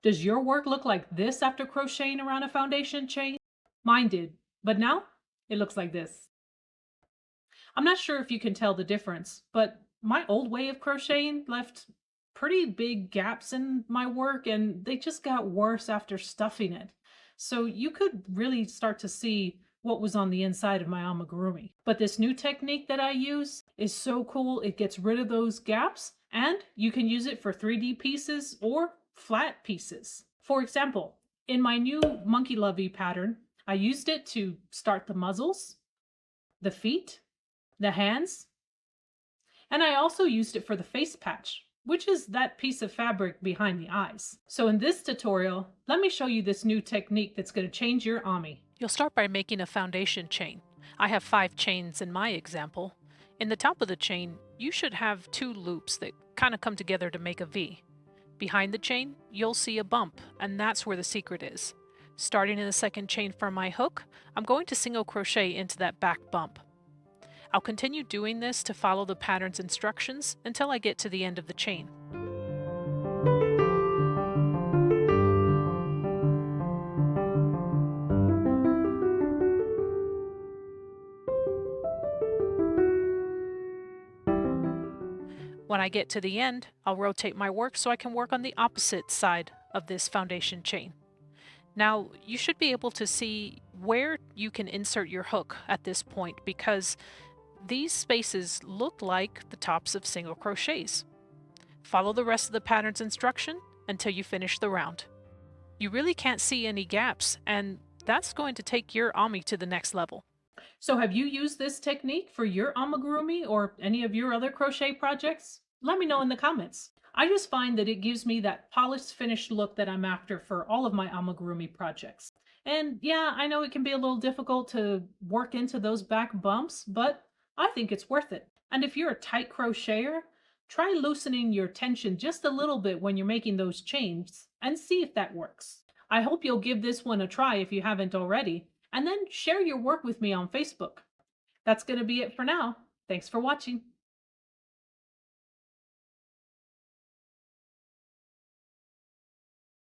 Does your work look like this after crocheting around a foundation chain? Mine did, but now it looks like this. I'm not sure if you can tell the difference, but my old way of crocheting left pretty big gaps in my work and they just got worse after stuffing it. So you could really start to see what was on the inside of my amigurumi. But this new technique that I use is so cool. It gets rid of those gaps and you can use it for 3D pieces or flat pieces. For example, in my new monkey lovey pattern, I used it to start the muzzles, the feet, the hands, and I also used it for the face patch, which is that piece of fabric behind the eyes. So in this tutorial, let me show you this new technique that's going to change your ami. You'll start by making a foundation chain. I have 5 chains in my example. In the top of the chain, you should have 2 loops that kind of come together to make a V. Behind the chain, you'll see a bump, and that's where the secret is. Starting in the second chain from my hook, I'm going to single crochet into that back bump. I'll continue doing this to follow the pattern's instructions until I get to the end of the chain. When I get to the end, I'll rotate my work so I can work on the opposite side of this foundation chain. Now, you should be able to see where you can insert your hook at this point because these spaces look like the tops of single crochets. Follow the rest of the pattern's instruction until you finish the round. You really can't see any gaps, and that's going to take your ami to the next level. So have you used this technique for your amigurumi or any of your other crochet projects? Let me know in the comments. I just find that it gives me that polished finished look that I'm after for all of my amigurumi projects. And yeah, I know it can be a little difficult to work into those back bumps, but I think it's worth it. And if you're a tight crocheter, try loosening your tension just a little bit when you're making those chains and see if that works. I hope you'll give this one a try if you haven't already, and then share your work with me on Facebook. That's going to be it for now. Thanks for watching.